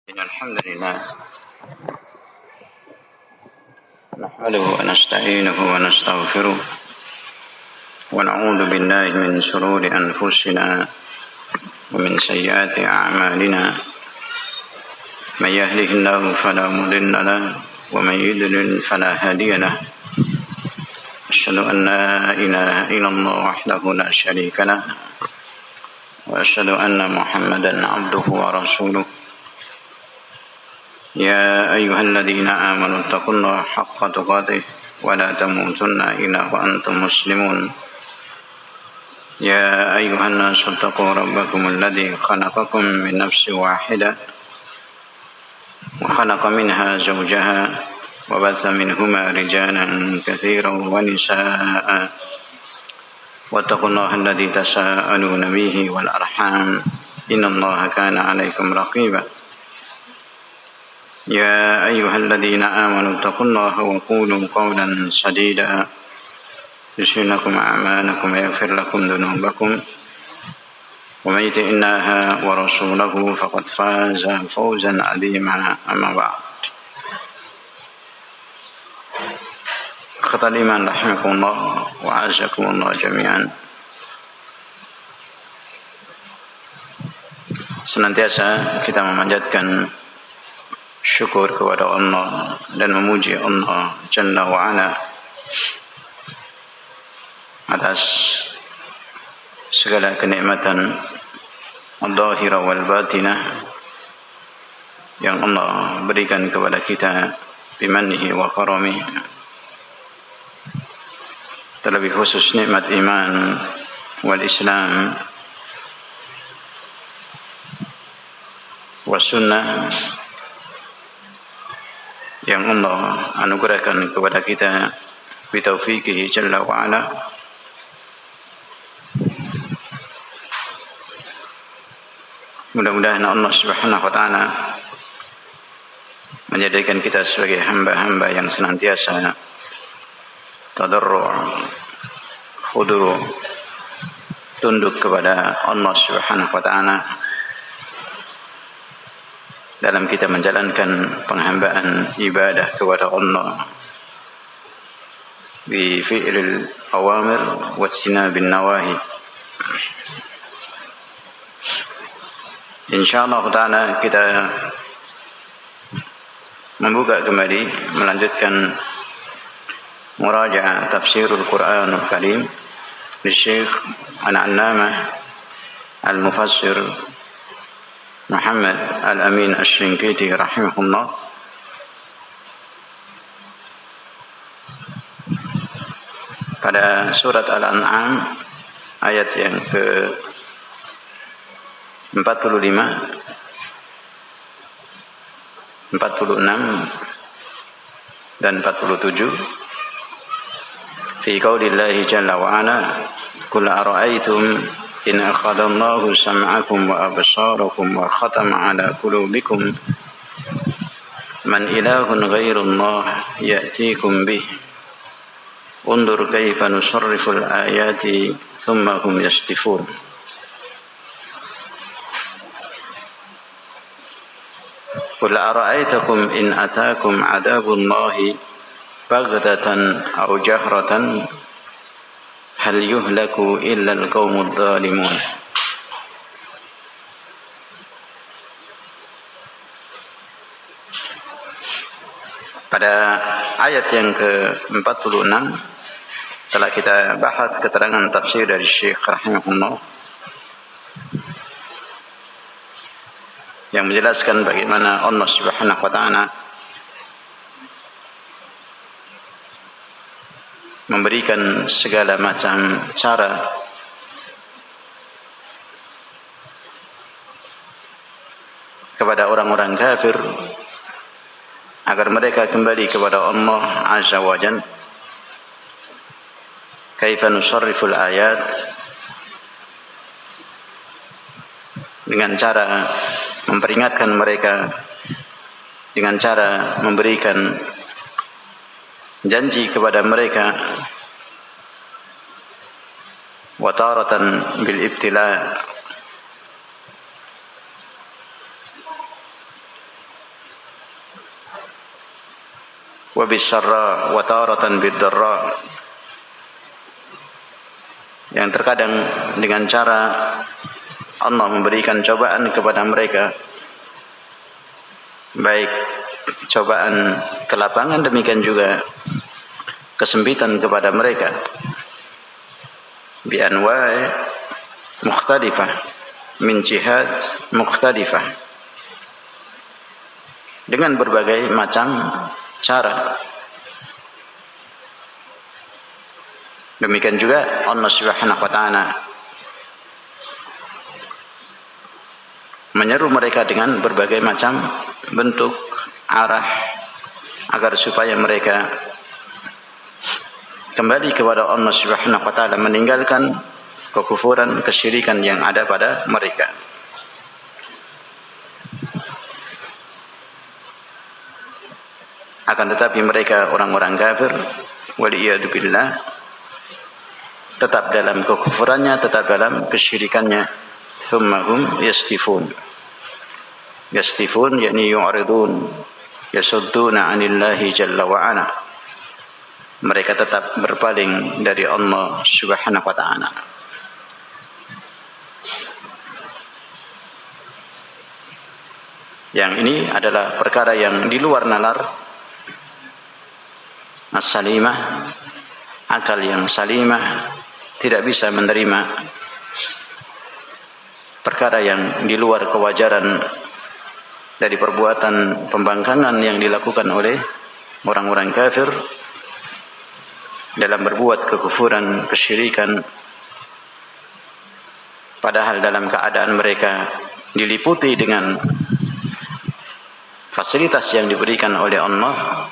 الحمد لله نحمده ونستعينه ونستغفره ونعوذ بالله من شرور أنفسنا ومن سيئات أعمالنا من يهده الله فلا مضل له ومن يضلل فلا هادي له أشهد أن لا إله إلا الله وحده لا شريك له وأشهد أن محمدا عبده ورسوله يا أيها الذين آمنوا اتقوا الله حق تقاته ولا تموتن إلا وأنتم مسلمون يا أيها الناس اتقوا ربكم الذي خلقكم من نفس واحدة وخلق منها زوجها وبث منهما رجالا كثيرا ونساء واتقوا الله الذي تساءلون به والأرحام إن الله كان عليكم رقيبا يا أيها الذين آمنوا اتقوا الله وقولوا قولا سديدا يصلح لكم أعمالكم ويغفر لكم ذنوبكم ومن يطع الله ورسوله فقد فاز فوزا عظيما أما بعد Ikhwatal iman rahimakumullah wa azakumullah jami'an. Senantiasa kita memanjatkan syukur kepada Allah dan memuji Allah Jalla wa'ala atas segala kenikmatan al-zahira wal batinah yang Allah berikan kepada kita bimannihi wa karamih, terlebih khusus nikmat iman wal Islam was sunnah yang Allah anugerahkan kepada kita bitaufiqihi jalla wa ala. Mudah-mudahan Allah Subhanahu wa taala menjadikan kita sebagai hamba-hamba yang senantiasa tadarru', khudu', tunduk kepada Allah Subhanahu wa taala dalam kita menjalankan penghambaan ibadah kepada Allah bi fi'lil awamir wa ijtinabin nawahi. Insyaallah taala kita membuka kembali melanjutkan murajaah tafsirul Qur'anul Karim di Syekh Al-Allamah Al-Mufassir Muhammad Al-Amin Asy-Syinkiti rahimahullah. Pada surat Al-An'am ayat yang ke 45, 46 dan 47 fi qaulillahi jalla wa ala qul ara'aytum in akhadallahu sam'akum wa absarakum wa khatama ala qulubikum man ilahun ghairullah ya'tikum bih undur kaifa nusarriful ayati thumma hum yastifun. Qul ara'aytakum in ataakum adabullahi baghtatan aw jahratan hal yuhlaku illa al-qaumud dhalimun. Pada ayat yang ke-46 telah kita bahas keterangan tafsir dari Syekh rahimahullah yang menjelaskan bagaimana Allah Subhanahu wa taala memberikan segala macam cara kepada orang-orang kafir agar mereka kembali kepada Allah Azza wa Jalla. Kaifa nusarriful ayat, dengan cara memperingatkan mereka, dengan cara memberikan janji kepada mereka, wa taratan bil ibtila, wa bisyarra wa taratan bid-dharra, yang terkadang dengan cara Allah memberikan cobaan kepada mereka, baik cobaan kelapangan demikian juga kesempitan kepada mereka, bi anwa'i mukhtalifah min jihad mukhtalifah, dengan berbagai macam cara. Demikian juga Allah Subhanahu wa taala menyeru mereka dengan berbagai macam bentuk arah agar supaya mereka kembali kepada Allah Subhanahu wa taala, meninggalkan kekufuran, kesyirikan yang ada pada mereka. Akan tetapi mereka orang-orang kafir, waliyadu billah, tetap dalam kekufurannya, tetap dalam kesyirikannya. Thumma hum yastifun. Yastifun yakni yu'ridun, yasudduna 'anillahi jalla wa 'ala. Mereka tetap berpaling dari Allah Subhanahu wa taala. Yang ini adalah perkara yang di luar nalar as-salimah, akal yang salimah tidak bisa menerima perkara yang di luar kewajaran dari perbuatan pembangkangan yang dilakukan oleh orang-orang kafir dalam berbuat kekufuran, kesyirikan, padahal dalam keadaan mereka diliputi dengan fasilitas yang diberikan oleh Allah,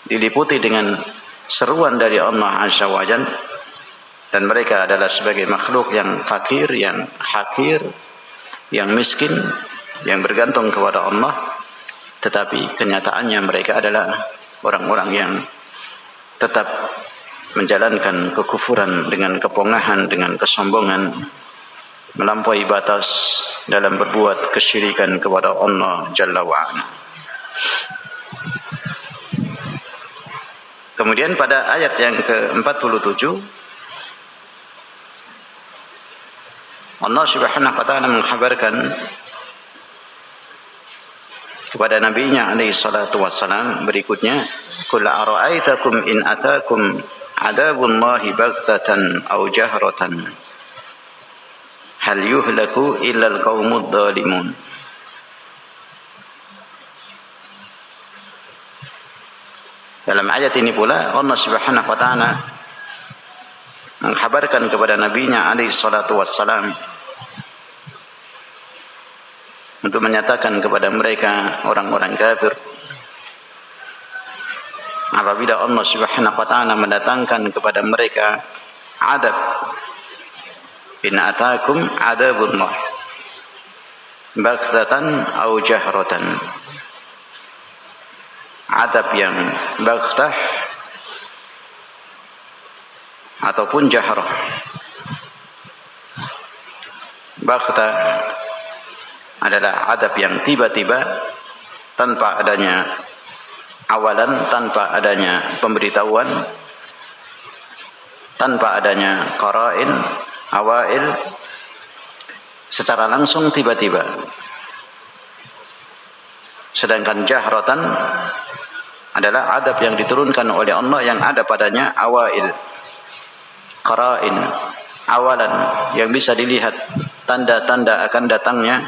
diliputi dengan seruan dari Allah Azza wa Jalla, dan mereka adalah sebagai makhluk yang fakir, yang hakir, yang miskin, yang bergantung kepada Allah. Tetapi kenyataannya mereka adalah orang-orang yang tetap menjalankan kekufuran dengan kepongahan, dengan kesombongan, melampaui batas dalam berbuat kesyirikan kepada Allah Jalla wa'ala. Kemudian pada ayat yang ke-47 Allah Subhanahu wa taala mengkhabarkan kepada nabinya alaihi salatu wassalam berikutnya, qul ara'aitakum in atakum adabullahi baghtatan aw jahratan hal yuhlaku illa alqaumud dhalimun. Dalam ayat ini pula Allah Subhanahu wa taala mengkhabarkan kepada nabinya alaihi salatu wassalam untuk menyatakan kepada mereka orang-orang kafir, apabila Allah Subhanahu wa taala mendatangkan kepada mereka adab, in atakum adabullah baghtatan aw jahratan, adab yang baghtah ataupun jahrah. Baghtah adalah adab yang tiba-tiba, tanpa adanya awalan, tanpa adanya pemberitahuan, tanpa adanya qara'in, awail, secara langsung tiba-tiba. Sedangkan jahratan adalah adab yang diturunkan oleh Allah yang ada padanya awail, qara'in, awalan yang bisa dilihat tanda-tanda akan datangnya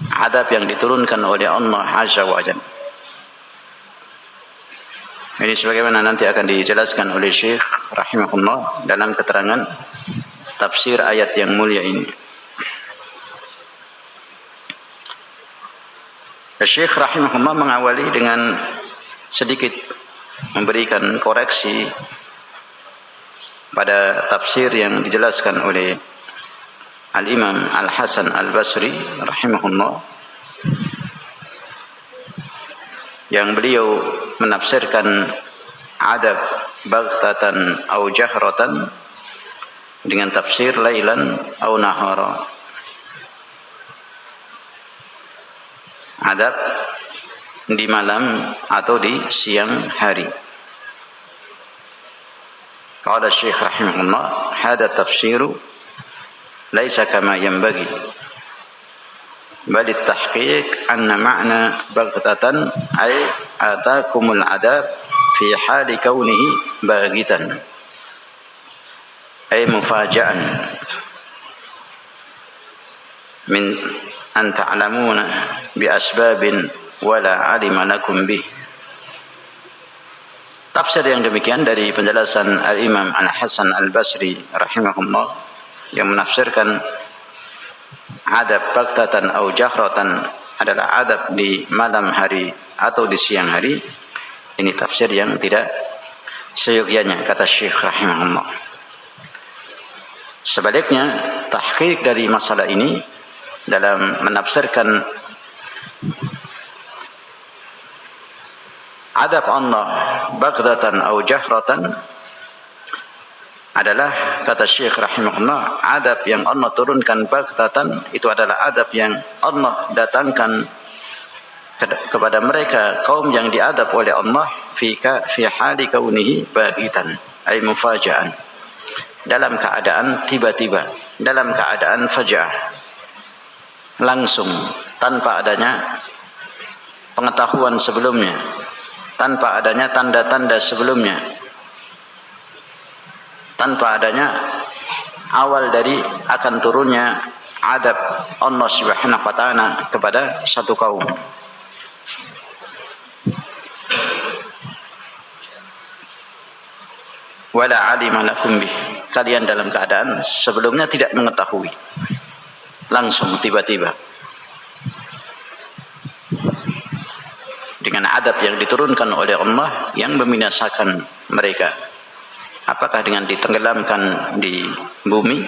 adab yang diturunkan oleh Allah Azza wa Jalla. Ini sebagaimana nanti akan dijelaskan oleh Syekh rahimahullah dalam keterangan tafsir ayat yang mulia ini. Syekh rahimahullah mengawali dengan sedikit memberikan koreksi pada tafsir yang dijelaskan oleh Al-Imam Al-Hasan Al-Basri rahimahullah, yang beliau menafsirkan adab baghtatan au jahratan dengan tafsir lailan au nahara. Adab di malam atau di siang hari. Qala Syekh rahimahullah, hada tafsiru laisa kama yanbaghi. Bal at-tahqiq anna ma'na baghtatan ay ataakumul adab fi hali kaunihi baghitan. Ay mufaja'an min an ta'lamuna bi asbabin wala alima lakum bih. Tafsir yang demikian dari penjelasan Al-Imam Al-Hasan Al-Basri rahimahullah yang menafsirkan adab baghtatan atau jahratan adalah adab di malam hari atau di siang hari. Ini tafsir yang tidak seyogyanya, kata Syekh rahimahullah. Sebaliknya, tahqiq dari masalah ini dalam menafsirkan adab Allah baghtatan atau jahratan adalah, kata Syekh rahimahullah, adab yang Allah turunkan baghtatan itu adalah adab yang Allah datangkan kepada mereka kaum yang diadab oleh Allah fi hali kaunihi baghitan ay mufaja'an, dalam keadaan tiba-tiba, dalam keadaan faja'ah, langsung, tanpa adanya pengetahuan sebelumnya, tanpa adanya tanda-tanda sebelumnya, tanpa adanya awal dari akan turunnya adab Allah Subhanahu wa taala kepada satu kaum. Wala alima lakum bih, kalian dalam keadaan sebelumnya tidak mengetahui, langsung tiba-tiba dengan adab yang diturunkan oleh Allah yang membinasakan mereka. Apakah dengan ditenggelamkan di bumi,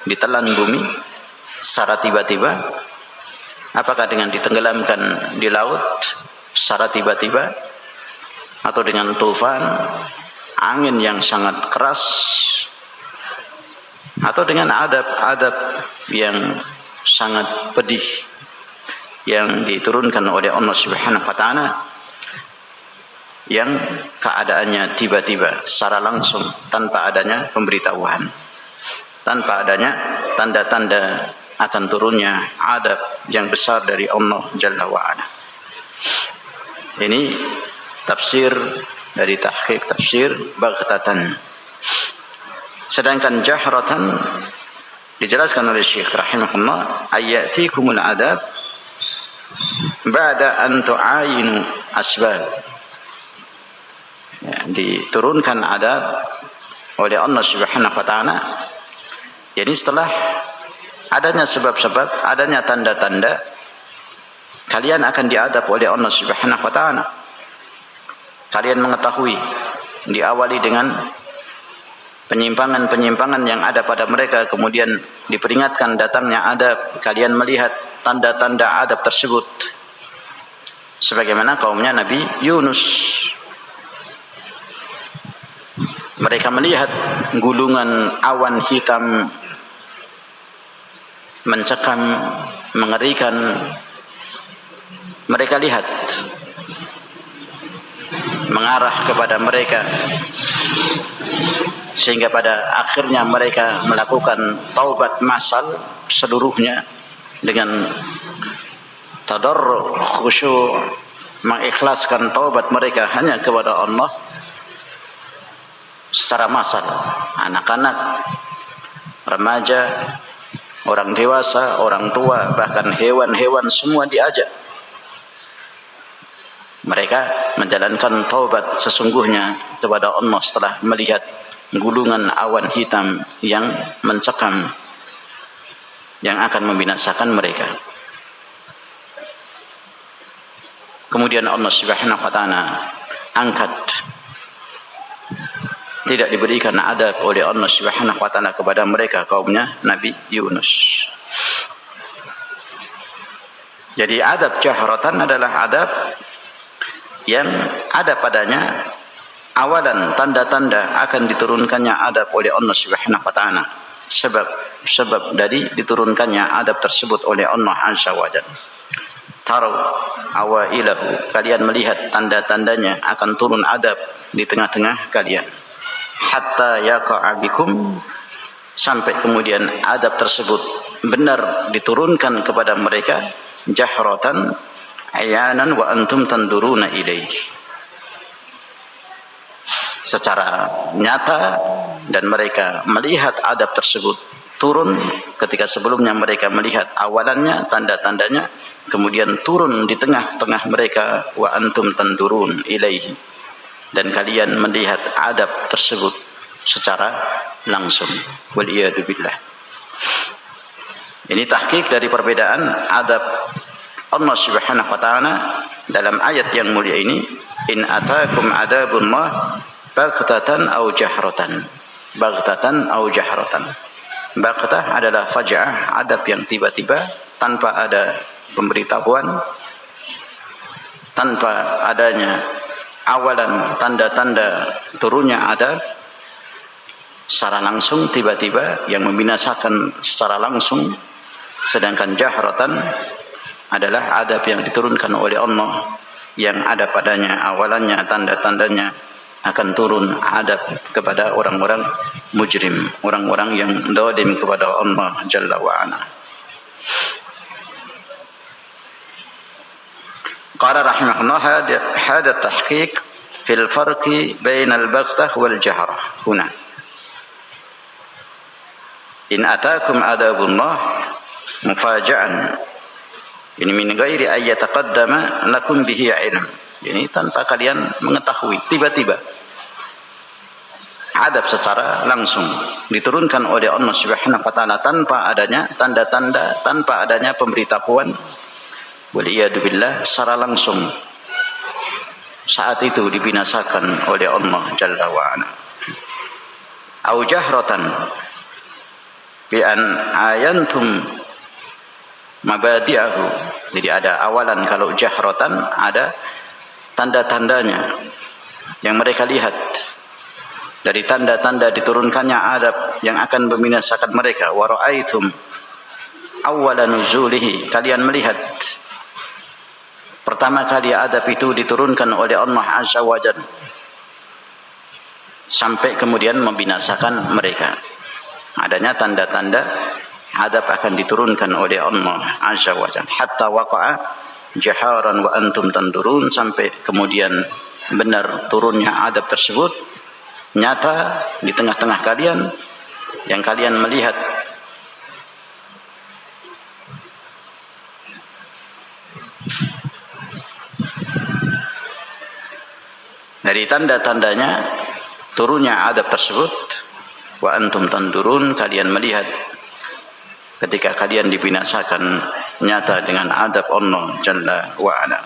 ditelan bumi secara tiba-tiba? Apakah dengan ditenggelamkan di laut secara tiba-tiba? Atau dengan tufan, angin yang sangat keras? Atau dengan adab-adab yang sangat pedih yang diturunkan oleh Allah Subhanahu wa taala, yang keadaannya tiba-tiba secara langsung, tanpa adanya pemberitahuan, tanpa adanya tanda-tanda akan turunnya adab yang besar dari Allah Jalla wa'ala. Ini tafsir dari tahqiq tafsir baghtatan. Sedangkan jahratan dijelaskan oleh Syekh rahimahullah, ayatikumul adab ba'da an tu'ayinu asbab. Ya, diturunkan adab oleh Allah Subhanahu wa taala, jadi setelah adanya sebab-sebab, adanya tanda-tanda, kalian akan diadab oleh Allah Subhanahu wa taala. Kalian mengetahui, diawali dengan penyimpangan-penyimpangan yang ada pada mereka, kemudian diperingatkan datangnya adab, kalian melihat tanda-tanda adab tersebut, sebagaimana kaumnya Nabi Yunus. Mereka melihat gulungan awan hitam mencekam, mengerikan. Mereka lihat mengarah kepada mereka, sehingga pada akhirnya mereka melakukan taubat massal seluruhnya dengan tadarru, khusyuk, mengikhlaskan taubat mereka hanya kepada Allah secara massal. Anak-anak, remaja, orang dewasa, orang tua, bahkan hewan-hewan semua diajak. Mereka menjalankan taubat sesungguhnya kepada Allah setelah melihat gulungan awan hitam yang mencekam, yang akan membinasakan mereka. Kemudian Allah Subhanahu wa taala angkat, tidak diberikan adab oleh Allah Subhanahu wa taala kepada mereka, kaumnya Nabi Yunus. Jadi adab jahratan adalah adab yang ada padanya awalan tanda-tanda akan diturunkannya adab oleh Allah Subhanahu wa taala. Sebab dari diturunkannya adab tersebut oleh Allah Azza wa Jalla. taru awailahu, kalian melihat tanda-tandanya akan turun adab di tengah-tengah kalian. Hatta yaqa'a bikum, sampai kemudian adab tersebut benar diturunkan kepada mereka, jahratan ayanan wa antum tanduruna ilaih, secara nyata dan mereka melihat adab tersebut turun ketika sebelumnya mereka melihat awalannya, tanda-tandanya, kemudian turun di tengah-tengah mereka, wa antum tandurun ilaihi, dan kalian melihat adab tersebut secara langsung. Waliyadu billah. Ini tahqiq dari perbedaan adab Allah Subhanahu wa taala dalam ayat yang mulia ini. In atakum adabullah baghtatan aw jahratan. Baghtatan aw jahratan. Baghtah adalah faj'ah, adab yang tiba-tiba tanpa ada pemberitahuan, tanpa adanya awalan tanda-tanda turunnya adab, secara langsung tiba-tiba yang membinasakan secara langsung. Sedangkan jahratan adalah adab yang diturunkan oleh Allah yang ada padanya awalannya, tanda-tandanya akan turun adab kepada orang-orang mujrim, orang-orang yang zalim kepada Allah Jalla wa Ala. Qala rahimahullah hada tahqiq fil farqi bainal baghtah wal jahrah huna. In atakum adabullah mufaja'an, ini min ghairi ay yataqaddama lakum bihi ilm, ini tanpa kalian mengetahui, tiba-tiba adab secara langsung diturunkan oleh Allah Subhanahu wa taala tanpa adanya tanda-tanda, tanpa adanya pemberitahuan. Waliyadu billah, secara langsung saat itu dibinasakan oleh Allah Jalla wa Ala. Au jahratan bi an ayantum mabadi'ahu, jadi ada awalan. Kalau jahratan ada tanda-tandanya yang mereka lihat, dari tanda-tanda diturunkannya adab yang akan membinasakan mereka. Wa ra'aitum awwala nuzulihi, kalian melihat pertama kali adab itu diturunkan oleh Allah Azza wa Jalla sampai kemudian membinasakan mereka. Adanya tanda-tanda adab akan diturunkan oleh Allah Azza wa Jalla. Hatta waqa'a jaharan wa antum tandurun, sampai kemudian benar turunnya adab tersebut nyata di tengah-tengah kalian yang kalian melihat. Dari tanda-tandanya turunnya adab tersebut, wa antum tandurun, kalian melihat ketika kalian dibinasakan nyata dengan adab Allah Jalla wa Ala.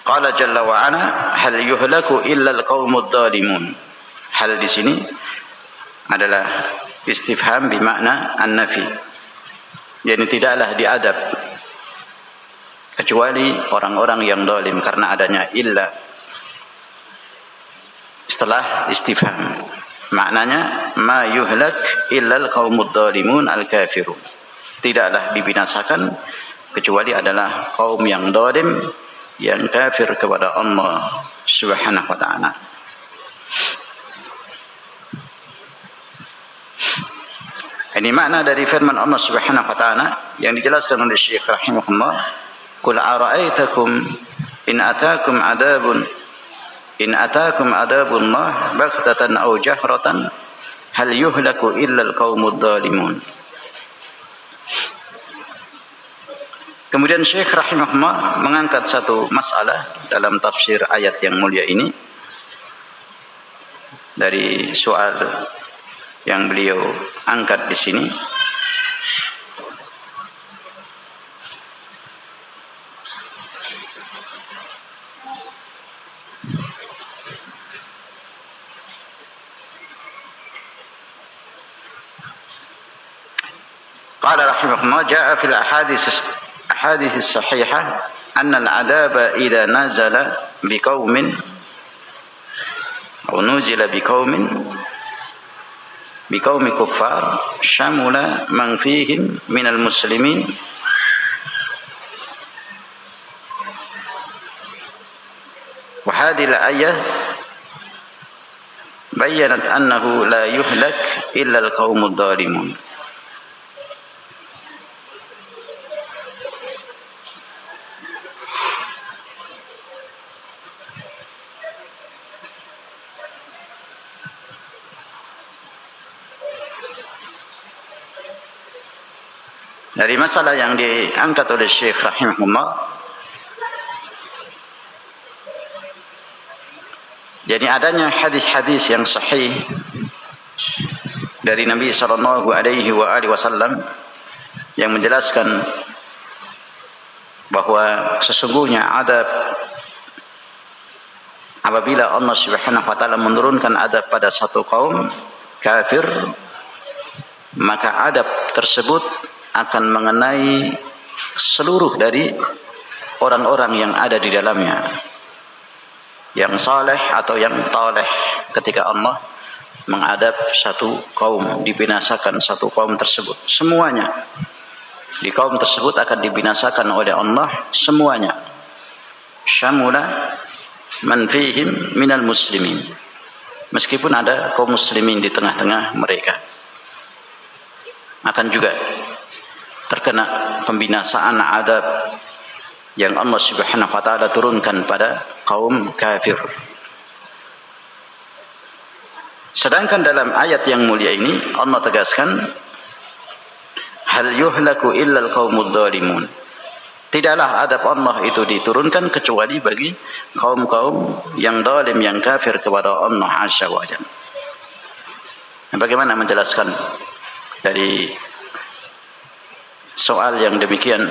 Qala Jalla wa Ala hal yuhlaku illa al-qaumud dhalimun. Hal di sini adalah istifham bermakna an-nafi, yani tidaklah diadab kecuali orang-orang yang zalim, karena adanya illa setelah istifham. Maknanya ma yuhlak illa al-qaumud dhalimun al-kafirun, tidaklah dibinasakan kecuali adalah kaum yang zalim, yang kafir kepada Allah Subhanahu wa taala. Ini makna dari firman Allah Subhanahu wa taala yang dijelaskan oleh Syekh rahimahullah, qul ara'aitakum in atakum adabullah baghtatan aw jahratan hal yuhlaku illa al-qaumud dhalimun. Kemudian Syekh rahimahullah mengangkat satu masalah dalam tafsir ayat yang mulia ini dari soal yang beliau angkat di sini. Qala rahimahullah jaa fil ahadits as-sahihah anna al-'adaba idza nazala biqaumin aw nuzila biqaumin biqaumi kuffar syamula man fihim minal muslimin wa hadhihi al-ayah bayyanat annahu la yuhlak illa al-qaumud dhalimun. Dari masalah yang diangkat oleh Syekh rahimahullah, jadi adanya hadis-hadis yang sahih dari Nabi sallallahu alaihi wasallam yang menjelaskan bahwa sesungguhnya adab apabila Allah Subhanahu wa taala menurunkan adab pada satu kaum kafir, maka adab tersebut akan mengenai seluruh dari orang-orang yang ada di dalamnya, yang saleh atau yang taleh. Ketika Allah mengadab satu kaum, dibinasakan satu kaum tersebut, semuanya di kaum tersebut akan dibinasakan oleh Allah semuanya. Syamula man fihim minal muslimin, meskipun ada kaum muslimin di tengah-tengah mereka, akan juga terkena pembinasaan adab yang Allah Subhanahu wa taala turunkan pada kaum kafir. Sedangkan dalam ayat yang mulia ini Allah tegaskan, hal yuhlaku illal qaumud dhalimun. Tidaklah adab Allah itu diturunkan kecuali bagi kaum-kaum yang zalim, yang kafir kepada Allah Azza wa Jalla. Bagaimana menjelaskan dari soal yang demikian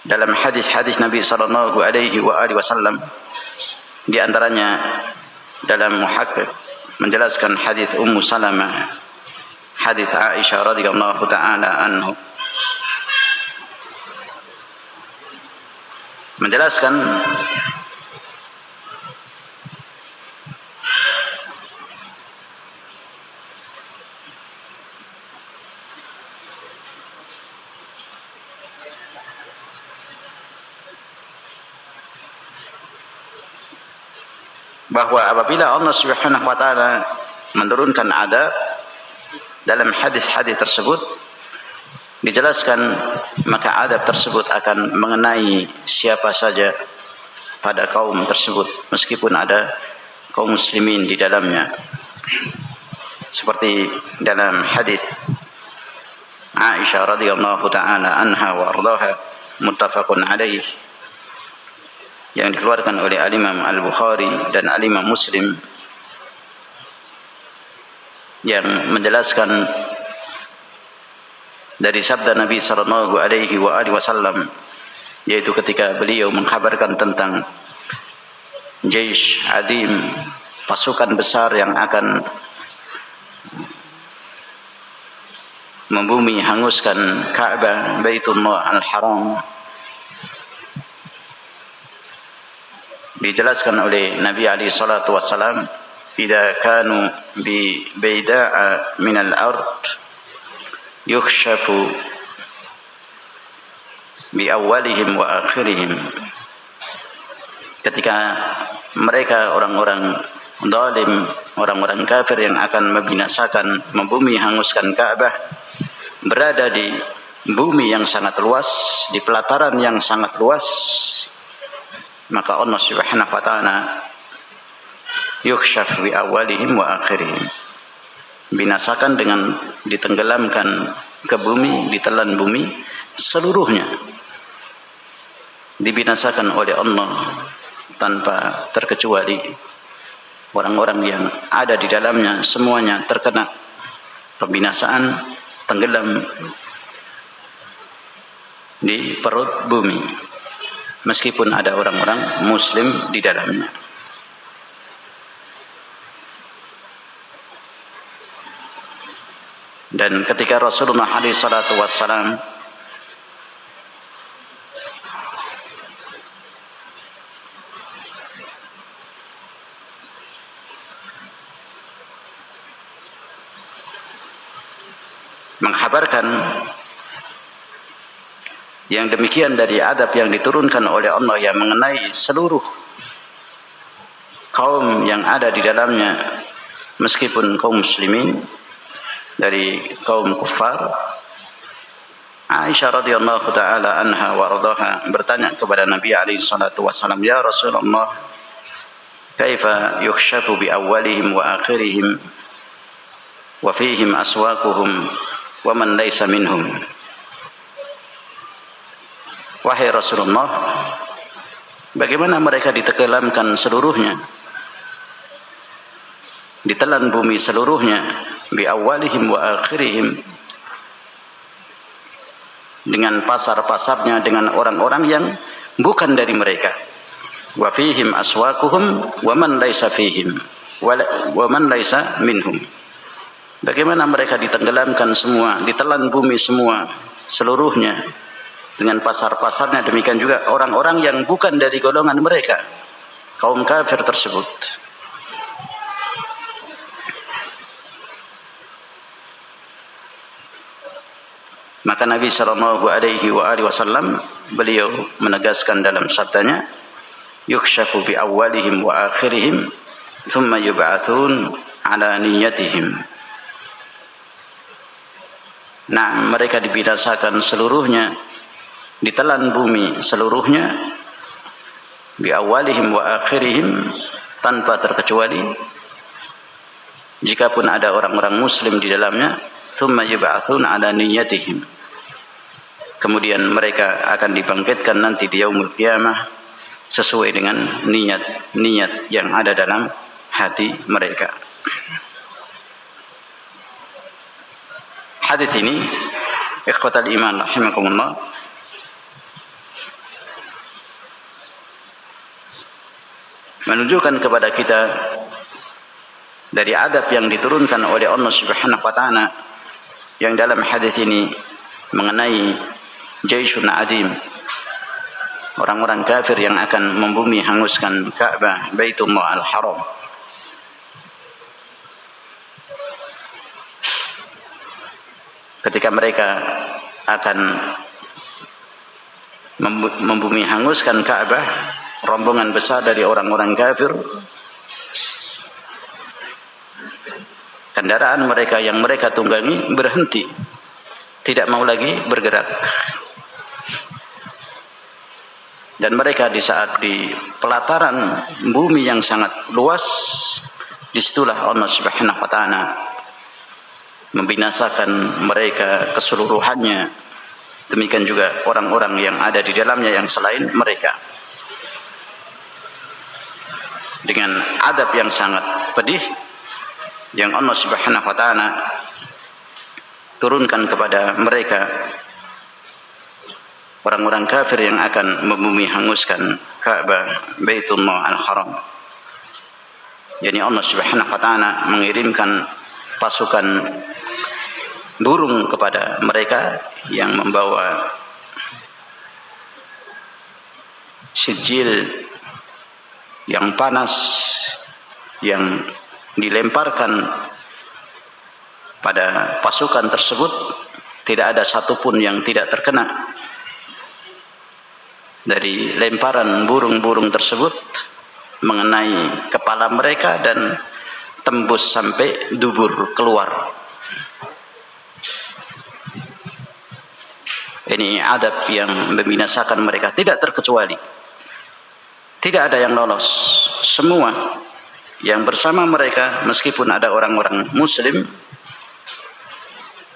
dalam hadis-hadis Nabi sallallahu alaihi wasallam, di antaranya dalam Muhaqqaq menjelaskan hadis Ummu Salamah, hadis Aisyah radhiyallahu taala anhu, menjelaskan bahwa apabila Allah Subhanahu wa taala menurunkan adab, dalam hadis-hadis tersebut dijelaskan maka adab tersebut akan mengenai siapa saja pada kaum tersebut, meskipun ada kaum muslimin di dalamnya. Seperti dalam hadis Aisyah radhiyallahu taala anha wa ardhaha, muttafaqun alaih, yang dikeluarkan oleh Al-Imam Al-Bukhari dan Al-Imam Muslim, yang menjelaskan dari sabda Nabi sallallahu alaihi wasallam, yaitu ketika beliau mengkhabarkan tentang Jaish Adim, pasukan besar yang akan membumi hanguskan Ka'bah Baitullah Al-Haram. Dijelaskan oleh Nabi alaihi salatu wassalam, idza kanu bi baida'a min al-ard yukhshafu bi awwalihim wa akhirihim. Ketika mereka orang-orang zalim, orang-orang kafir yang akan membinasakan, membumi hanguskan Ka'bah, berada di bumi yang sangat luas, di pelataran yang sangat luas, maka Allah Subhanahu wa taala yukhshaf bi awwalihim wa akhirihim, binasakan dengan ditenggelamkan ke bumi, ditelan bumi seluruhnya, dibinasakan oleh Allah tanpa terkecuali. Orang-orang yang ada di dalamnya semuanya terkena pembinasaan, tenggelam di perut bumi, meskipun ada orang-orang muslim di dalamnya. Dan ketika Rasulullah alaihi salatu wassalam menghabarkan yang demikian dari adab yang diturunkan oleh Allah yang mengenai seluruh kaum yang ada di dalamnya, meskipun kaum muslimin dari kaum kufar. Aisyah radhiyallahu taala anha wa radhaha bertanya kepada Nabi alaihi salatu wasallam, "Ya Rasulullah, kaifa yukhshafu bi awwalihim wa akhirihim wa fihim aswaquhum wa man laysa minhum?" Wahai Rasulullah, bagaimana mereka ditenggelamkan seluruhnya, ditelan bumi seluruhnya, bi awwalihim wa akhirihim, dengan pasar-pasarnya, dengan orang-orang yang bukan dari mereka. Wa fihim aswaquhum wa man laysa fihim wa man laysa minhum. Bagaimana mereka ditenggelamkan semua, ditelan bumi semua seluruhnya dengan pasar-pasarnya, demikian juga orang-orang yang bukan dari golongan mereka, kaum kafir tersebut. Maka Nabi sallallahu alaihi wasallam beliau menegaskan dalam sabdanya, yukshafu bi awwalihim wa akhirihim thumma yub'atsun ala niyyatihim. Nah, mereka dibinasakan seluruhnya, ditelan bumi seluruhnya, bi awalihim wa akhirihim, tanpa terkecuali, jikapun ada orang-orang muslim di dalamnya, thumma yub'atsun ala niyyatihim, kemudian mereka akan dibangkitkan nanti di yaumul qiyamah sesuai dengan niat yang ada dalam hati mereka. Hadis ini, ikhwatal iman rahimakumullah, menunjukkan kepada kita dari adab yang diturunkan oleh Allah Subhanahu wa taala yang dalam hadis ini mengenai Jaisyun Adim, orang-orang kafir yang akan membumi hanguskan Ka'bah Baitullah Al-Haram. Ketika mereka akan membumi hanguskan Ka'bah, rombongan besar dari orang-orang kafir, kendaraan mereka yang mereka tunggangi berhenti, tidak mau lagi bergerak. Dan mereka di saat di pelataran bumi yang sangat luas, disitulah Allah Subhanahu wa taala membinasakan mereka keseluruhannya. Demikian juga orang-orang yang ada di dalamnya yang selain mereka. Dengan adab yang sangat pedih yang Allah Subhanahu wa taala turunkan kepada mereka, orang-orang kafir yang akan membumi hanguskan Ka'bah Baitullah Al-Haram. Yani Allah Subhanahu wa taala mengirimkan pasukan burung kepada mereka yang membawa sijil yang panas yang dilemparkan pada pasukan tersebut. Tidak ada satupun yang tidak terkena dari lemparan burung-burung tersebut mengenai kepala mereka dan tembus sampai dubur keluar. Ini adab yang membinasakan mereka, tidak terkecuali. Tidak ada yang lolos. Semua yang bersama mereka, meskipun ada orang-orang muslim,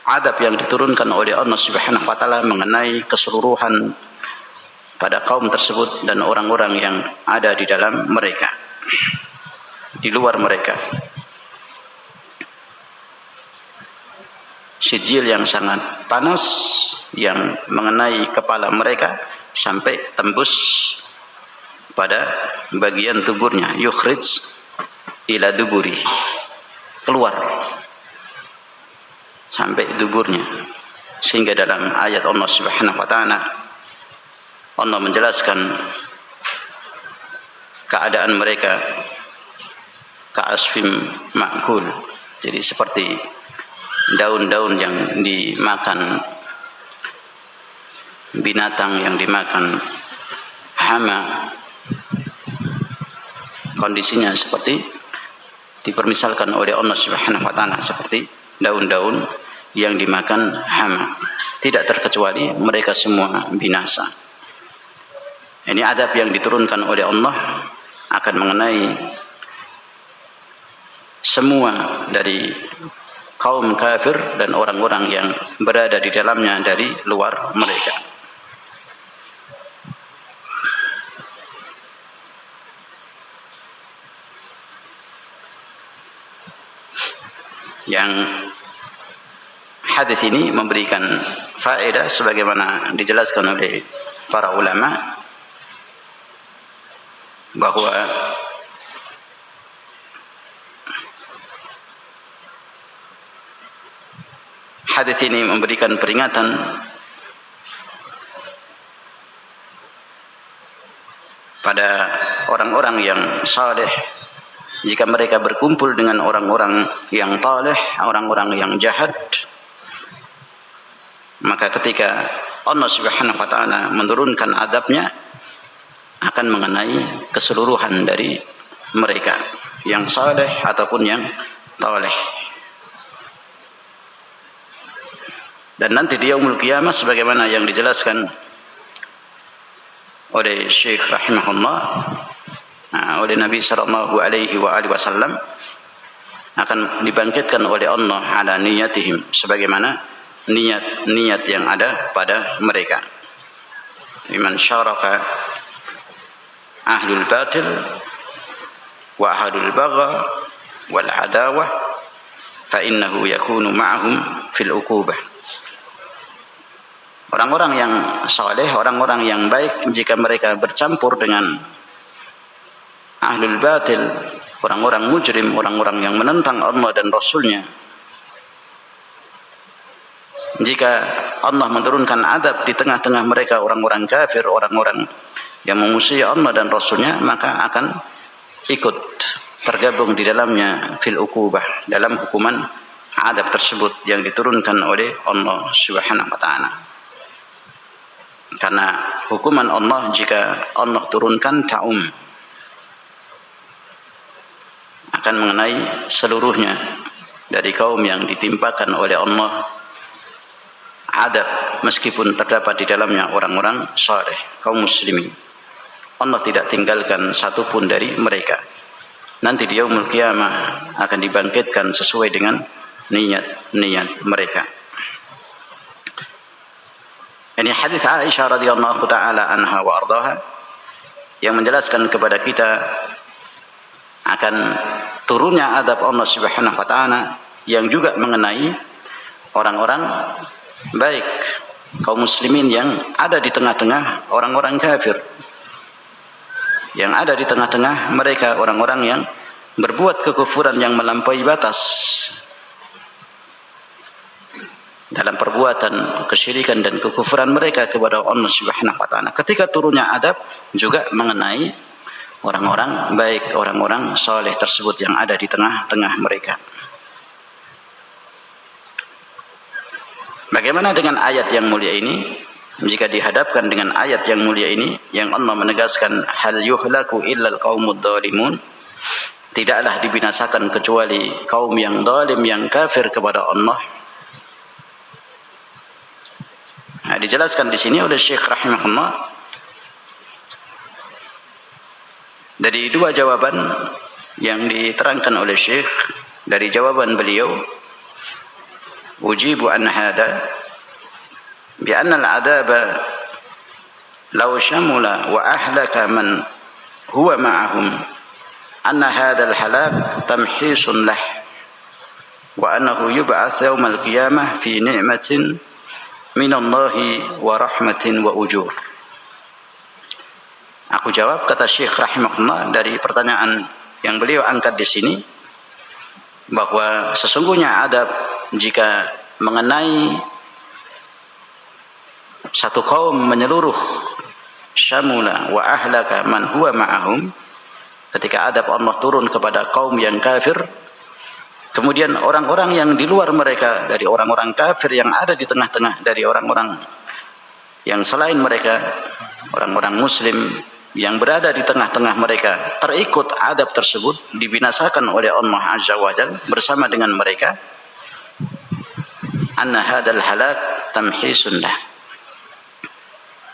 adab yang diturunkan oleh Allah Subhanahu wa taala mengenai keseluruhan pada kaum tersebut dan orang-orang yang ada di dalam mereka, di luar mereka. Sijil yang sangat panas yang mengenai kepala mereka sampai tembus pada bagian tuburnya, yukhrij ila duburi, keluar sampai duburnya. Sehingga dalam ayat Allah Subhanahu wa taala Allah menjelaskan keadaan mereka ka'asfim ma'kul, jadi seperti daun-daun yang dimakan binatang, yang dimakan hama, kondisinya seperti dipermisalkan oleh Allah Subhanahu wa taala seperti daun-daun yang dimakan hama, tidak terkecuali mereka semua binasa. Ini adab yang diturunkan oleh Allah akan mengenai semua dari kaum kafir dan orang-orang yang berada di dalamnya dari luar mereka. Yang hadis ini memberikan faedah sebagaimana dijelaskan oleh para ulama bahwa hadis ini memberikan peringatan pada orang-orang yang saleh jika mereka berkumpul dengan orang-orang yang taleh, orang-orang yang jahat, maka ketika Allah Subhanahu wa taala menurunkan adabnya akan mengenai keseluruhan dari mereka yang saleh ataupun yang taleh. Dan nanti di yaumul qiyamah sebagaimana yang dijelaskan oleh Syekh rahimahullah, oleh Nabi sallallahu alaihi wasallam, akan dibangkitkan oleh Allah ala niyatihim, sebagaimana niat-niat yang ada pada mereka. Liman syaraka ahlul batil wa ahlul bagha wal adawah fa innahu yakunu ma'ahum fil uqubah. Orang-orang yang saleh, orang-orang yang baik, jika mereka bercampur dengan ahlul batil, orang-orang mujrim, orang-orang yang menentang Allah dan Rasulnya, jika Allah menurunkan adab di tengah-tengah mereka orang-orang kafir, orang-orang yang memusuhi Allah dan Rasulnya, maka akan ikut tergabung di dalamnya fil uqubah, dalam hukuman adab tersebut yang diturunkan oleh Allah Subhanahu wa taala. Karena hukuman Allah jika Allah turunkan ta'um, akan mengenai seluruhnya dari kaum yang ditimpakan oleh Allah adab, meskipun terdapat di dalamnya orang-orang saleh, kaum muslimin. Allah tidak tinggalkan satupun dari mereka. Nanti di yaumul qiyamah akan dibangkitkan sesuai dengan niat-niat mereka. Ini hadis Aisyah radhiyallahu taala anha wa ardhaha yang menjelaskan kepada kita akan turunnya adab Allah Subhanahu wa taala yang juga mengenai orang-orang baik, kaum muslimin yang ada di tengah-tengah orang-orang kafir, yang ada di tengah-tengah mereka orang-orang yang berbuat kekufuran yang melampaui batas dalam perbuatan kesyirikan dan kekufuran mereka kepada Allah Subhanahu wa taala. Ketika turunnya adab juga mengenai orang-orang baik, orang-orang saleh tersebut yang ada di tengah-tengah mereka. Bagaimana dengan ayat yang mulia ini? Jika dihadapkan dengan ayat yang mulia ini, yang Allah menegaskan hal yuhlaku illal qaumud dhalimun, tidaklah dibinasakan kecuali kaum yang zalim, yang kafir kepada Allah. Nah, dijelaskan di sini oleh Syekh rahimahullah dari dua jawaban yang diterangkan oleh Syekh. Dari jawaban beliau, ujibu an hada bi anna al-adaba law shamula wa ahlaka man huwa ma'ahum anna hadha al-halak tamhisun lah wa annahu yub'ats yawm al-qiyamah fi ni'matin minallahi wa rahmatin wa ujur. Aku jawab, kata Syekh rahimahullah, dari pertanyaan yang beliau angkat di sini, bahwa sesungguhnya adab jika mengenai satu kaum menyeluruh, syamula wa ahlaka man huwa ma'ahum, ketika adab Allah turun kepada kaum yang kafir, Kemudian orang-orang yang di luar mereka, dari orang-orang kafir yang ada di tengah-tengah, dari orang-orang yang selain mereka, orang-orang muslim yang berada di tengah-tengah mereka, terikut adab tersebut, dibinasakan oleh Allah Azza wa Jalla bersama dengan mereka. Anna hadal halak tamhisun lah,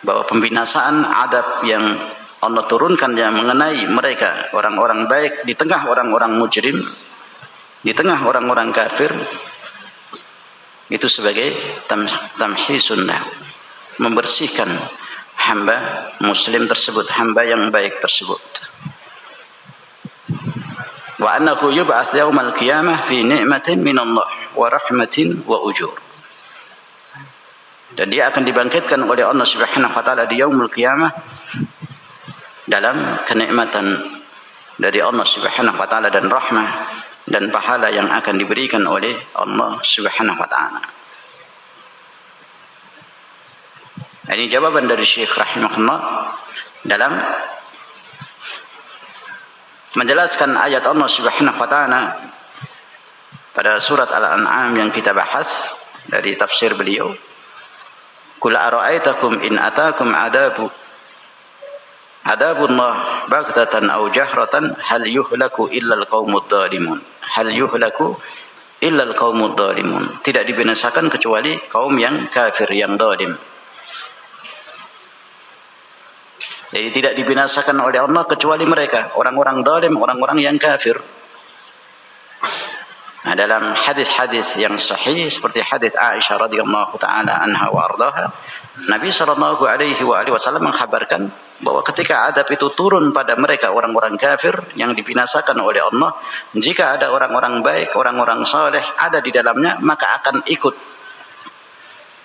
bahwa pembinasaan adab yang Allah turunkan yang mengenai mereka, orang-orang baik di tengah orang-orang mujrim, di tengah orang-orang kafir, itu sebagai tamhisun lah, membersihkan hamba muslim tersebut, hamba yang baik tersebut. Wa annahu yub'ats yaumal qiyamah fi ni'matin minallah wa rahmatin wa ujur. Dan dia akan dibangkitkan oleh Allah Subhanahu wa taala di yaumul qiyamah dalam kenikmatan dari Allah Subhanahu wa taala dan rahmah dan pahala yang akan diberikan oleh Allah Subhanahu wa taala. Ini jawaban dari Syekh rahimahullah dalam menjelaskan ayat Allah Subhanahu wa taala pada surat Al-An'am yang kita bahas dari tafsir beliau. Qul ara'aitakum in atakum adabullah baghtatan aw jahratan hal yuhlaku illa al-qaumud dhalimun. Hal yuhlaku illa al-qaumud dhalimun. Tidak dibinasakan kecuali kaum yang kafir, yang zalim. Jadi tidak dibinasakan oleh Allah kecuali mereka, orang-orang zalim, orang-orang yang kafir. Nah, dalam hadis-hadis yang sahih seperti hadis Aisyah radhiyallahu taala anha wa ardaha, Nabi sallallahu alaihi wasallam mengkhabarkan bahwa ketika adab itu turun pada mereka orang-orang kafir yang dibinasakan oleh Allah, jika ada orang-orang baik, orang-orang saleh ada di dalamnya, maka akan ikut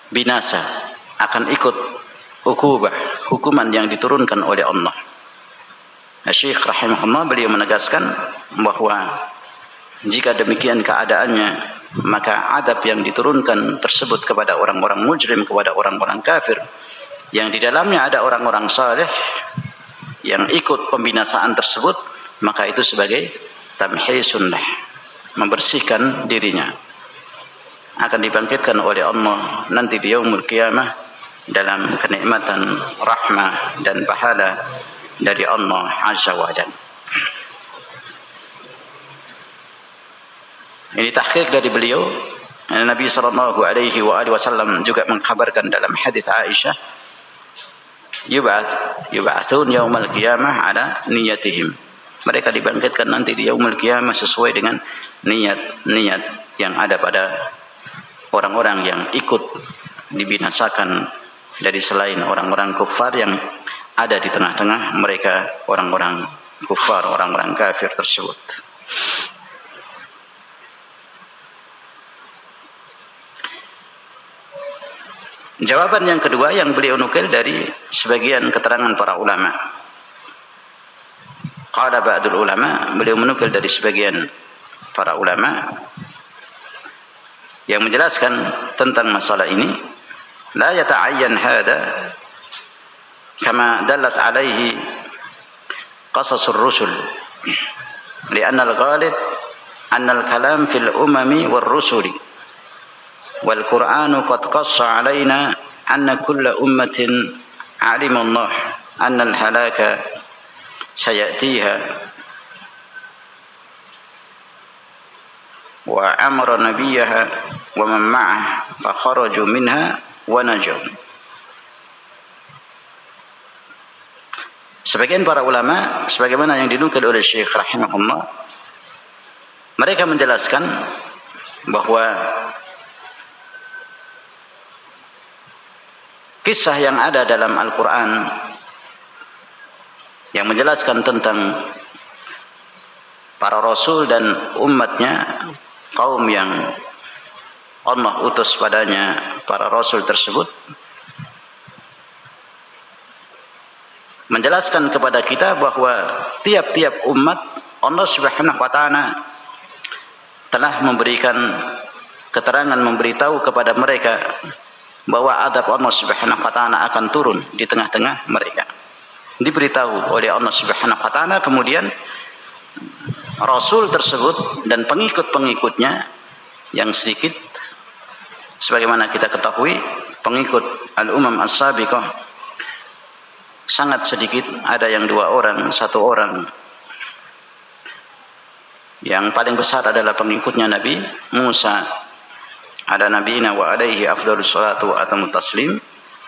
binasa, akan ikut hukuman yang diturunkan oleh Allah. Syekh rahimahullah beliau menegaskan bahwa jika demikian keadaannya, maka adab yang diturunkan tersebut kepada orang-orang mujrim, kepada orang-orang kafir, yang di dalamnya ada orang-orang saleh yang ikut pembinasaan tersebut, maka itu sebagai tamhisun lah, membersihkan dirinya, akan dibangkitkan oleh Allah nanti di yaumul qiyamah dalam kenikmatan, rahmah dan pahala dari Allah Azza wa Jalla. Ini tahqiq dari beliau. Nabi sallallahu alaihi wasallam juga mengkhabarkan dalam hadis Aisyah, yub'atsun yaumal qiyamah ala niyatihim. Mereka dibangkitkan nanti di yaumul qiyamah sesuai dengan niat-niat yang ada pada orang-orang yang ikut dibinasakan dari selain orang-orang kufar yang ada di tengah-tengah mereka, orang-orang kufar, orang-orang kafir tersebut. Jawaban yang kedua yang beliau nukil dari sebagian keterangan para ulama. Qala ba'dul ulama, beliau menukil dari sebagian para ulama yang menjelaskan tentang masalah ini. La yata'ayyan hada kama dallat alaihi qasasur rusul. Lianna al-ghalib anna al-kalam fil umami war rusuli. Wal Qur'anu qad qassa 'alaina anna kulla ummatin 'alima Allah anna al-halaka sayatiha wa amara nabiyaha wa man ma'ah fa kharaju minha wa najaw. Sebagian para ulama sebagaimana yang dinukil oleh Syekh rahimahullah, mereka menjelaskan bahwa kisah yang ada dalam Al-Quran yang menjelaskan tentang para rasul dan umatnya, kaum yang Allah utus padanya para rasul tersebut, menjelaskan kepada kita bahwa tiap-tiap umat Allah Subhanahu wa taala telah memberikan keterangan, memberitahu kepada mereka bahwa adab Allah Subhanahu wa taala akan turun di tengah-tengah mereka. Diberitahu oleh Allah Subhanahu wa taala, kemudian Rasul tersebut dan pengikut-pengikutnya yang sedikit. Sebagaimana kita ketahui, pengikut al-umam as-sabiqah sangat sedikit, ada yang 2 orang, 1 orang. Yang paling besar adalah pengikutnya Nabi Musa. Ada nabiyina wa alaihi afdhalus salatu wa atamut taslim,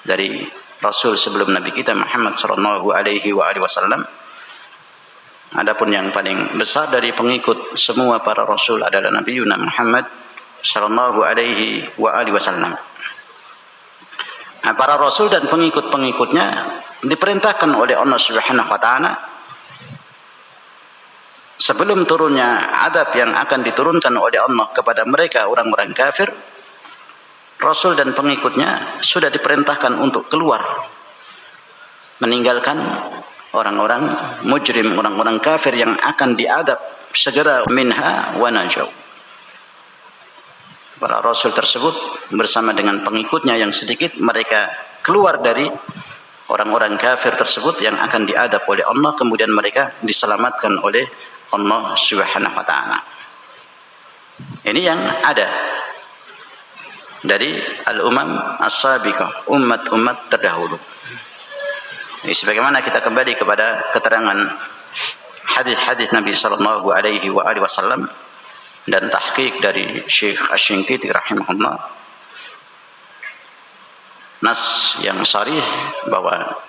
dari Rasul sebelum Nabi kita Muhammad sallallahu alaihi wa alihi wasallam. Adapun yang paling besar dari pengikut semua para rasul adalah Nabi Muhammad sallallahu alaihi wa alihi wasallam. Nah, para rasul dan pengikut-pengikutnya diperintahkan oleh Allah Subhanahu wa taala sebelum turunnya adab yang akan diturunkan oleh Allah kepada mereka orang-orang kafir, rasul dan pengikutnya sudah diperintahkan untuk keluar meninggalkan orang-orang mujrim, orang-orang kafir yang akan diadab segera. Minha wa najau. Para rasul tersebut bersama dengan pengikutnya yang sedikit, mereka keluar dari orang-orang kafir tersebut yang akan diadab oleh Allah, kemudian mereka diselamatkan oleh Allah Subhanahu wa taala. Ini yang ada dari al-umam as-sabiqah, umat-umat terdahulu. Ini sebagaimana kita kembali kepada keterangan hadis-hadis Nabi sallallahu alaihi wa alihi wasallam dan tahqiq dari Syekh Asy-Syinkiti rahimahullah, nas yang sharih bahwa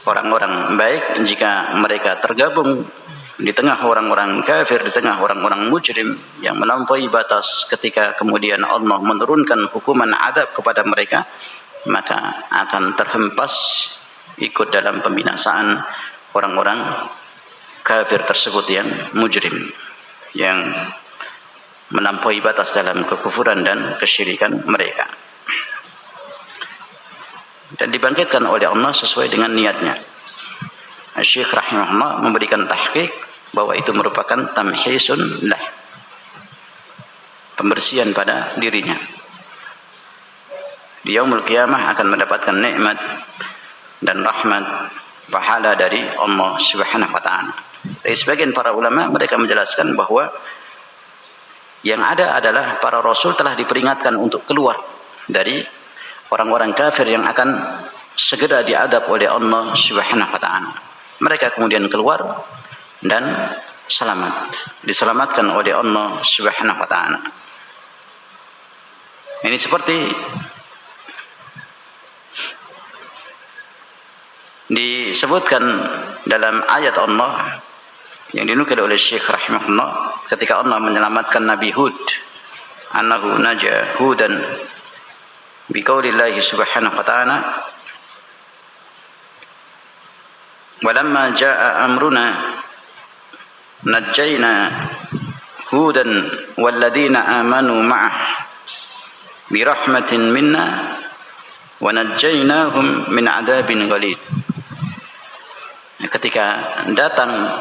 orang-orang baik jika mereka tergabung di tengah orang-orang kafir, di tengah orang-orang mujrim yang melampaui batas, ketika kemudian Allah menurunkan hukuman adab kepada mereka, maka akan terhempas ikut dalam pembinasaan orang-orang kafir tersebut yang mujrim, yang melampaui batas dalam kekufuran dan kesyirikan mereka, dan dibangkitkan oleh Allah sesuai dengan niatnya. Syekh rahimahullah memberikan tahqiq bahwa itu merupakan tamhisun lah, pembersihan pada dirinya. Di yaumul qiyamah akan mendapatkan nikmat dan rahmat, pahala dari Allah Subhanahu wa taala. Tapi sebagian para ulama mereka menjelaskan bahwa yang ada adalah para rasul telah diperingatkan untuk keluar dari orang-orang kafir yang akan segera diadab oleh Allah Subhanahu wa taala. Mereka kemudian keluar dan selamat, diselamatkan oleh Allah Subhanahu wa taala. Ini seperti disebutkan dalam ayat Allah yang dinukil oleh Syekh rahimahullah ketika Allah menyelamatkan Nabi Hud, annahu naja hudan biqaulillahi subhanahu wa ta'ala, walamma jaa amruna najjayna hudan walladhina amanu ma'ah birahmatin minna wa najjaynahum min adabin ghalid. Ketika datang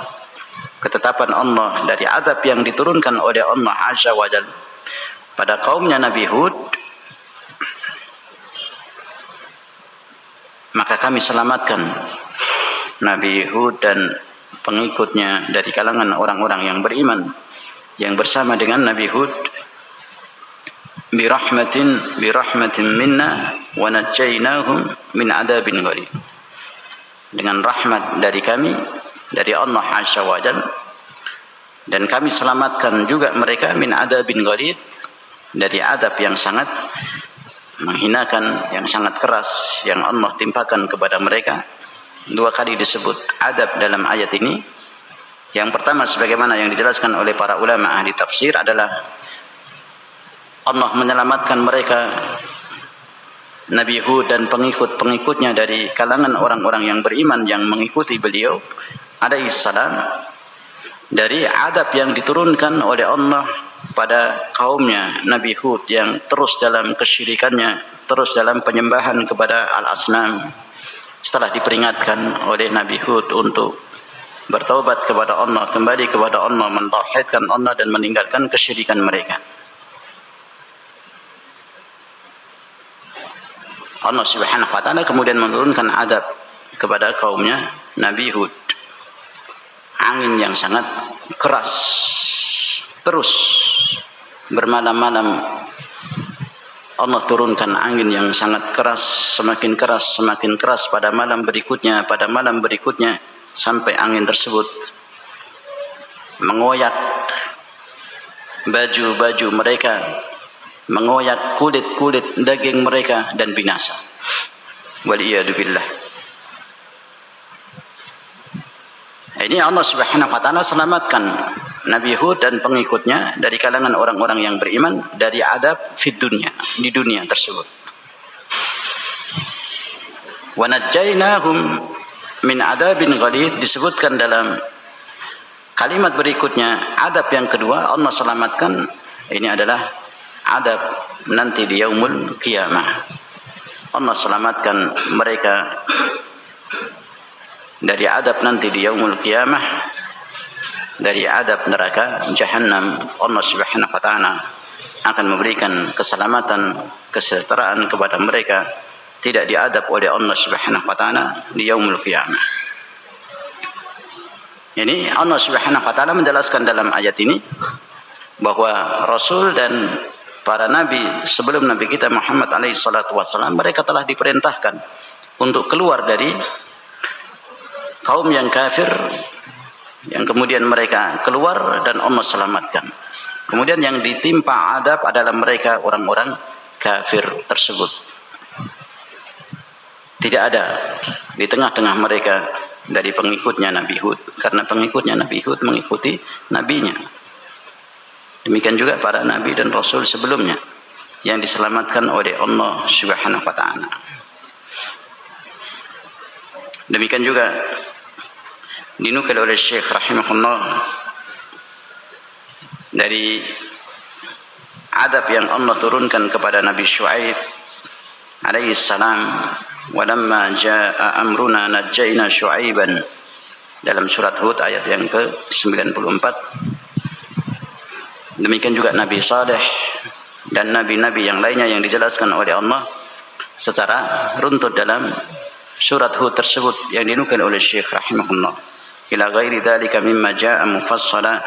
ketetapan Allah dari adab yang diturunkan oleh Allah Azza wa Jalla pada kaumnya Nabi Hud, maka kami selamatkan Nabi Hud dan pengikutnya dari kalangan orang-orang yang beriman yang bersama dengan Nabi Hud birahmatin minna wa najjaynahum min adabin ghalid, dengan rahmat dari kami, dari Allah Azza wa Jalla, dan kami selamatkan juga mereka min adabin ghalid, dari adab yang sangat menghinakan, yang sangat keras yang Allah timpakan kepada mereka. 2 kali disebut adab dalam ayat ini. Yang pertama sebagaimana yang dijelaskan oleh para ulama ahli tafsir adalah Allah menyelamatkan mereka Nabi Hud dan pengikut-pengikutnya dari kalangan orang-orang yang beriman yang mengikuti beliau alaihi salam dari adab yang diturunkan oleh Allah pada kaumnya Nabi Hud yang terus dalam kesyirikannya, terus dalam penyembahan kepada al-asnam. Setelah diperingatkan oleh Nabi Hud untuk bertaubat kepada Allah, kembali kepada Allah, mentauhidkan Allah dan meninggalkan kesyirikan mereka, Allah Subhanahu wa taala kemudian menurunkan adab kepada kaumnya Nabi Hud. Angin yang sangat keras. Terus bermalam-malam Allah turunkan angin yang sangat keras, semakin keras pada malam berikutnya, sampai angin tersebut mengoyak baju-baju mereka, mengoyak kulit-kulit daging mereka dan binasa. Waliyadu billah. Ini Allah Subhanahu wa taala selamatkan Nabi Hud dan pengikutnya dari kalangan orang-orang yang beriman dari adab di dunia tersebut. Wa najjaynahum min adabin ghalid, disebutkan dalam kalimat berikutnya, adab yang kedua Allah selamatkan, ini adalah adab nanti di yaumul qiyamah. Allah selamatkan mereka dari adab nanti di yaumul qiyamah, dari adab neraka Jahannam. Allah Subhanahu wa taala akan memberikan keselamatan, kesejahteraan kepada mereka, tidak diadab oleh Allah Subhanahu wa taala di yaumul qiyamah. Ini Allah Subhanahu wa taala menjelaskan dalam ayat ini bahwa Rasul dan para nabi sebelum Nabi kita Muhammad alaihi salatu wasallam, mereka telah diperintahkan untuk keluar dari kaum yang kafir, yang kemudian mereka keluar dan Allah selamatkan. Kemudian yang ditimpa adab adalah mereka orang-orang kafir tersebut. Tidak ada di tengah-tengah mereka dari pengikutnya Nabi Hud, karena pengikutnya Nabi Hud mengikuti nabinya. Demikian juga para nabi dan rasul sebelumnya yang diselamatkan oleh Allah Subhanahu wa taala. Demikian juga dinukil oleh Syekh rahimahullah dari adab yang Allah turunkan kepada Nabi Syuaib alaihi salam, walamma jaa amruna najjayna Syuaiban, dalam surat Hud ayat yang ke-94. Demikian juga Nabi Saleh dan nabi-nabi yang lainnya yang dijelaskan oleh Allah secara runtut dalam surat Hud tersebut yang dinukil oleh Syekh rahimahullah. Ila ghairi dzalika mimma jaa mufassala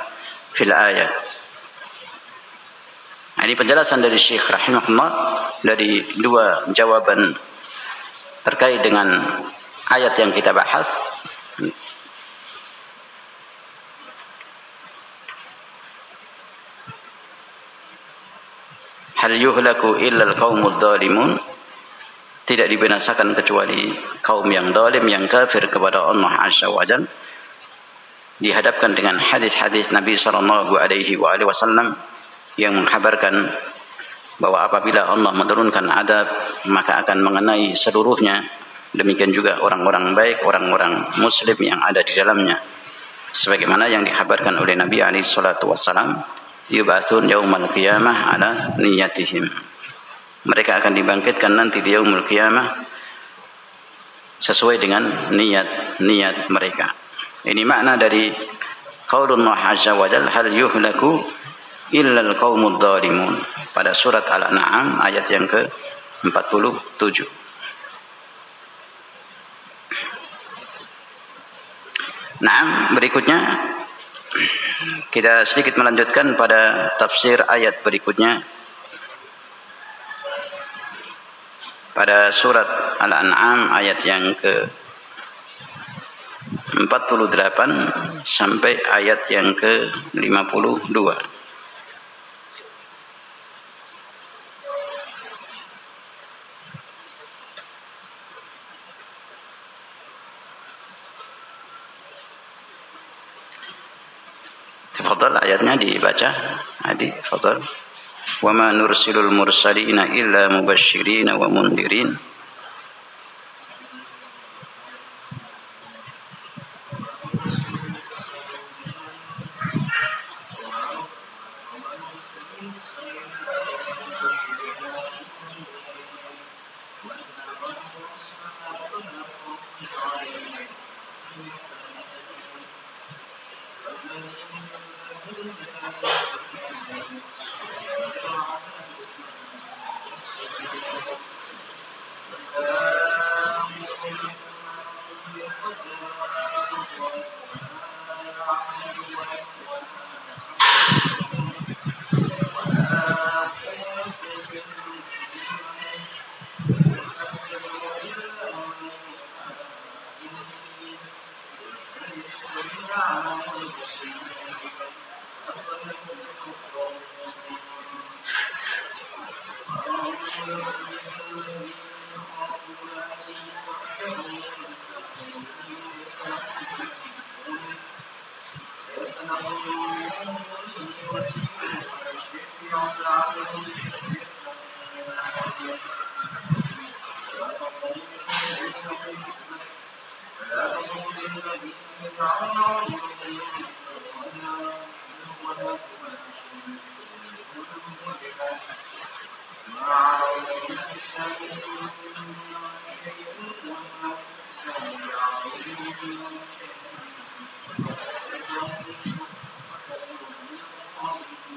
fil ayat. Ini penjelasan dari Syekh rahimahullah dari dua jawaban terkait dengan ayat yang kita bahas. Hal yuhlaku illa al-qaumudz zalimun, tidak dibinasakan kecuali kaum yang zalim, yang kafir kepada Allah Azza wa Jalla. Dihadapkan dengan hadis-hadis Nabi sallallahu alaihi wasallam yang mengkhabarkan bahwa apabila Allah menurunkan adab maka akan mengenai seluruhnya. Demikian juga orang-orang baik, orang-orang muslim yang ada di dalamnya. Sebagaimana yang dikhabarkan oleh Nabi alaihi salatu wasallam, yubathun yaumal qiyamah ala niyatihim. Mereka akan dibangkitkan nanti di yaumul qiyamah sesuai dengan niat mereka. Ini makna dari qaulullah azza wa jalla, hal yuhlaku illa al-qaumudz zalimun, pada surat Al-An'am ayat yang ke-47. Nah, berikutnya kita sedikit melanjutkan pada tafsir ayat berikutnya pada surat Al-An'am ayat yang ke-48 sampai ayat yang ke-52. Tafadhal, ayatnya dibaca. Adi, tafadhal. Wa ma nursilul mursalina illa mubasysyirin wa mundirin.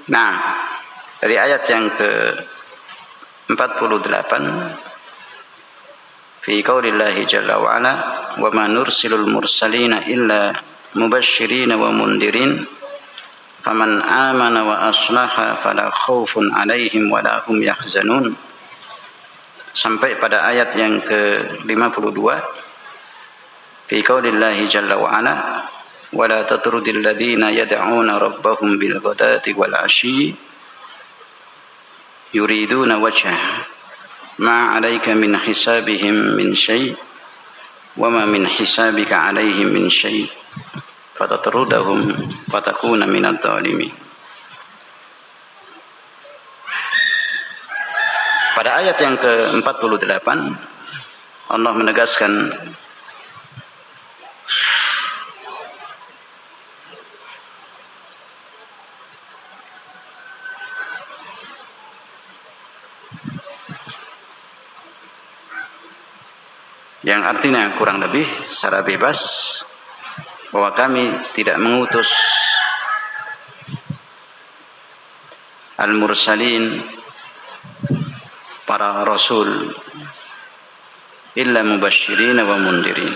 Nah, dari ayat yang ke-48 fi qaulillahi jalla wa ala wa ma nursilul mursalina illa mubasysyirin wa mundirin faman amana wa aslaha fala khaufun alaihim wa la hum yahzanun, sampai pada ayat yang ke-52 fi qaulillahi jalla wa ala wa la tatrudil ladzina yad'una rabbahum bil ghadati wal 'ashyi yuriduna wajhah ma 'alaika min hisabihim min syai' wa ma min hisabika 'alaihim min syai' fatatrudahum fatakuna minadh dhalimin. Pada ayat yang ke-48 Allah menegaskan yang artinya kurang lebih secara bebas bahwa kami tidak mengutus al-mursalin, para rasul, illa mubasysyirin wa mundirin,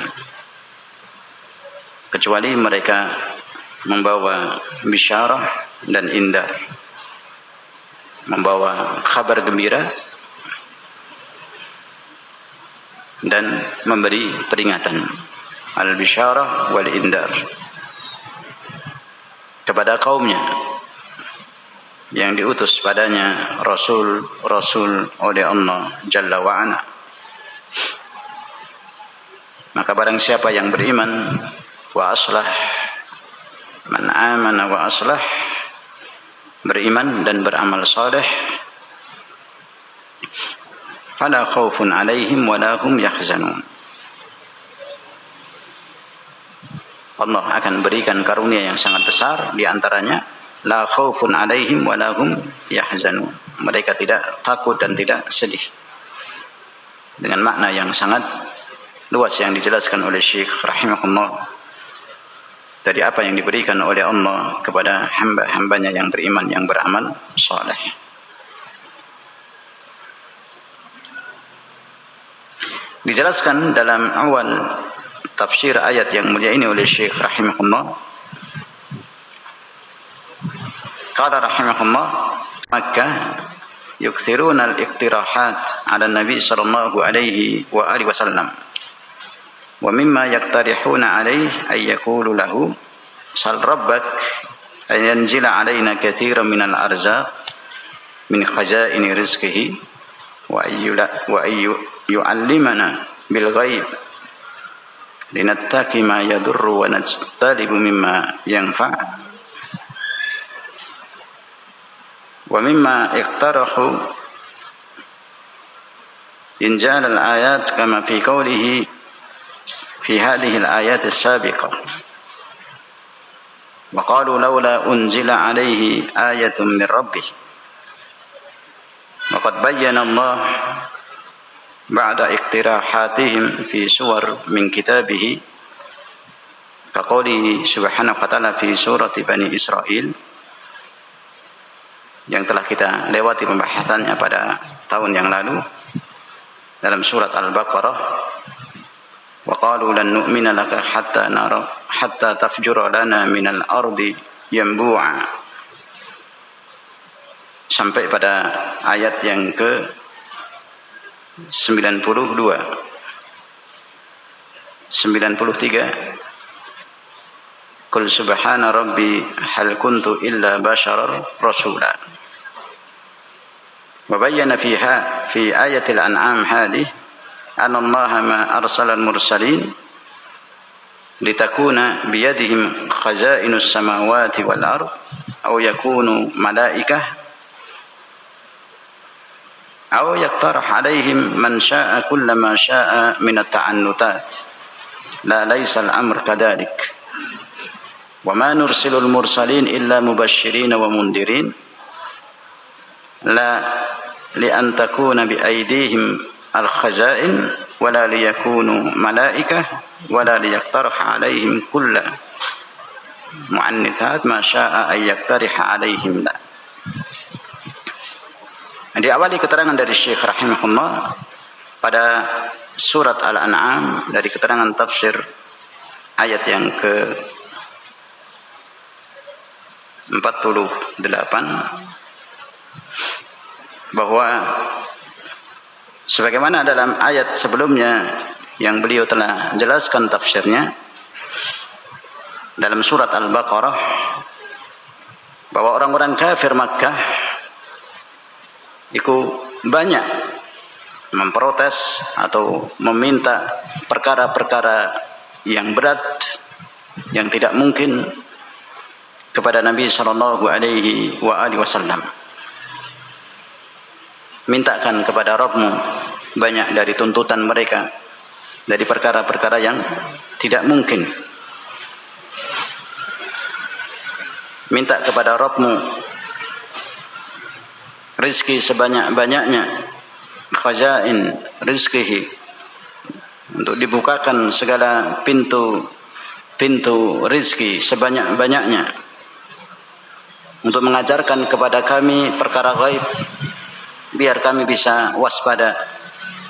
kecuali mereka membawa bisyarah dan indar, membawa kabar gembira dan memberi peringatan, al-bisyarah wal indar, kepada kaumnya yang diutus padanya rasul oleh Allah Jalla wa Ala. Maka barang siapa yang beriman wa aslah, man amana wa aslah, beriman dan beramal saleh, fala khaufun alaihim wa la hum yahzanun, Allah akan berikan karunia yang sangat besar, di antaranya la khaufun alaihim wa la hum yahzanun, mereka tidak takut dan tidak sedih, dengan makna yang sangat luas yang dijelaskan oleh Syekh rahimahullah dari apa yang diberikan oleh Allah kepada hamba-hambanya yang beriman, yang beramal saleh. Dijelaskan dalam awal tafsir ayat yang mulia ini oleh Syekh rahimahullah, qala rahimahullah, Makkah yukthiruna al-iqtirahat ala Nabi sallallahu alaihi wa alihi wasallam, wa mimma yaqtarihuna alaihi ay yaqulu lahu sal rabbak ay yanzila alaina katsiran min al-arzaq min khazaini rizqihi wa yu'allimana bil ghaib linattaqi ma yadurru wa najtalibu mimma yanfa', wa mimma iqtarahu injal al-ayat kama fi qawlihi fi hadhihi al-ayat as-sabiqah wa qalu laula unzila alayhi ayatun min rabbih, wa qad bayyana Allah ba'da iqtirahatihim fi suwar min kitabih ka qawlihi subhanahu wa ta'ala fi surati Bani Israil, yang telah kita lewati pembahasannya pada tahun yang lalu dalam surat Al-Baqarah, wa qalu lan nu'mina laka hatta tafjura lana minal ardi yanbu'a, sampai pada ayat yang ke 93 Qul subhana rabbi hal kuntu illa basharar rasula. وبين فيها في آية الأنعام هذه أن الله ما أرسل المرسلين لتكون بيدهم خزائن السماوات والأرض أو يكونوا ملائكة أو يقترح عليهم من شاء كل ما شاء من التعنتات لا ليس الأمر كذلك وما نرسل المرسلين إلا مبشرين ومنذرين لا لأن تكون بأيديهم الخزائن ولا ليكونوا ملائكة ولا ليقترح عليهم كل معنتات ما شاء أن يقترح عليهم لا. Diawali keterangan dari Syekh rahimahullah pada surat Al-An'am dari keterangan tafsir ayat yang ke 48 bahwa sebagaimana dalam ayat sebelumnya yang beliau telah jelaskan tafsirnya dalam surat Al-Baqarah, bahwa orang-orang kafir Makkah itu banyak memprotes atau meminta perkara-perkara yang berat yang tidak mungkin kepada Nabi sallallahu alaihi wasallam. Mintakan kepada Rabbmu banyak dari tuntutan mereka dari perkara-perkara yang tidak mungkin. Minta kepada Rabbmu rizki sebanyak-banyaknya, khazain rizkihi, untuk dibukakan segala pintu rizki sebanyak-banyaknya, untuk mengajarkan kepada kami perkara gaib biar kami bisa waspada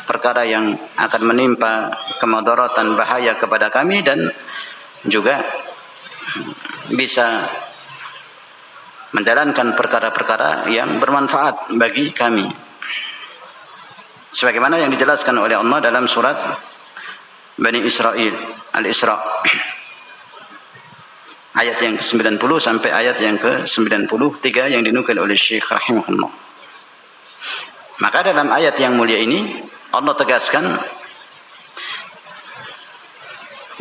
perkara yang akan menimpa kemudaratan bahaya kepada kami, dan juga bisa menjalankan perkara-perkara yang bermanfaat bagi kami, sebagaimana yang dijelaskan oleh Allah dalam surat Bani Israel Al-Isra ayat yang ke-90 sampai ayat yang ke-93 yang dinukil oleh Syekh rahimahullah. Maka dalam ayat yang mulia ini Allah tegaskan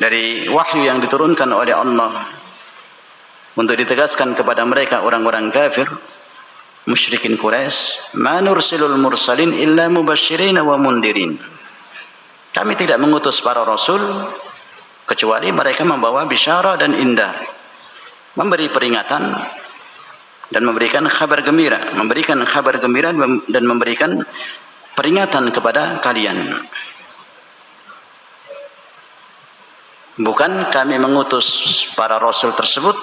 dari wahyu yang diturunkan oleh Allah untuk ditegaskan kepada mereka orang-orang kafir musyrikin Quraisy, "Ma nursilul mursalin illa mubasysyirin wa mundirin." Kami tidak mengutus para rasul kecuali mereka membawa bisyara dan indar, memberi peringatan dan memberikan kabar gembira, dan memberikan peringatan kepada kalian. Bukan kami mengutus para rasul tersebut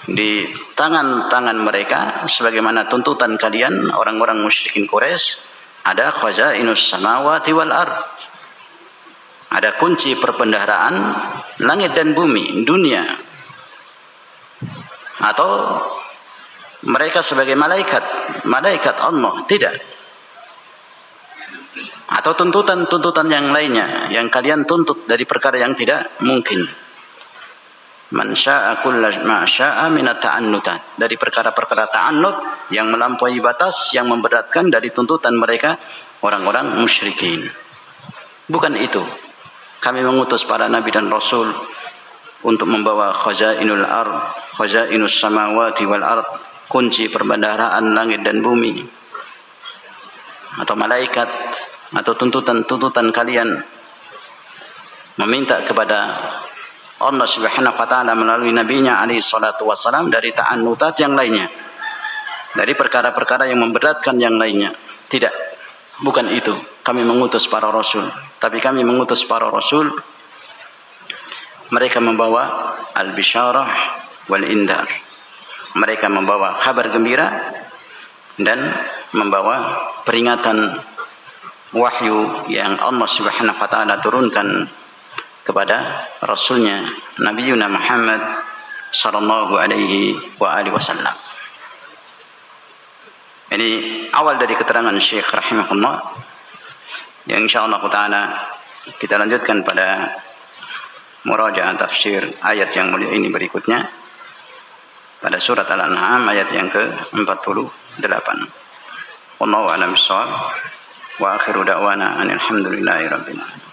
di tangan-tangan mereka sebagaimana tuntutan kalian orang-orang musyrikin Quraisy, ada khazainus samawati wal ard, ada kunci perbendaharaan langit dan bumi, dunia, atau mereka sebagai malaikat Allah, tidak, atau tuntutan-tuntutan yang lainnya yang kalian tuntut dari perkara yang tidak mungkin. Man syaa kulla ma syaa min at-ta'annutat, dari perkara-perkara ta'annut yang melampaui batas, yang memberatkan dari tuntutan mereka orang-orang musyrikin. Bukan itu. Kami mengutus para nabi dan rasul untuk membawa khazainul ard, khazainus samawati wal ard, kunci perbendaharaan langit dan bumi, atau malaikat, atau tuntutan-tuntutan kalian meminta kepada Allah Subhanahu wa taala melalui nabinya alaihi salatu wasalam dari ta'annutat yang lainnya, dari perkara-perkara yang memberatkan yang lainnya. Tidak, bukan itu. Kami mengutus para rasul, tapi kami mengutus para rasul mereka membawa al-bisyarah wal indar. Mereka membawa kabar gembira dan membawa peringatan wahyu yang Allah Subhanahu wa taala turunkan kepada rasulnya Nabiuna Muhammad sallallahu alaihi wasallam. Ini awal dari keterangan Syekh rahimahullah, yang insyaallah taala kita lanjutkan pada murajaah tafsir ayat yang mulia ini berikutnya pada surat Al-An'am ayat yang ke-48. Wallahu a'lam bishawab. Wa akhiru da'wana alhamdulillahi rabbil alamin.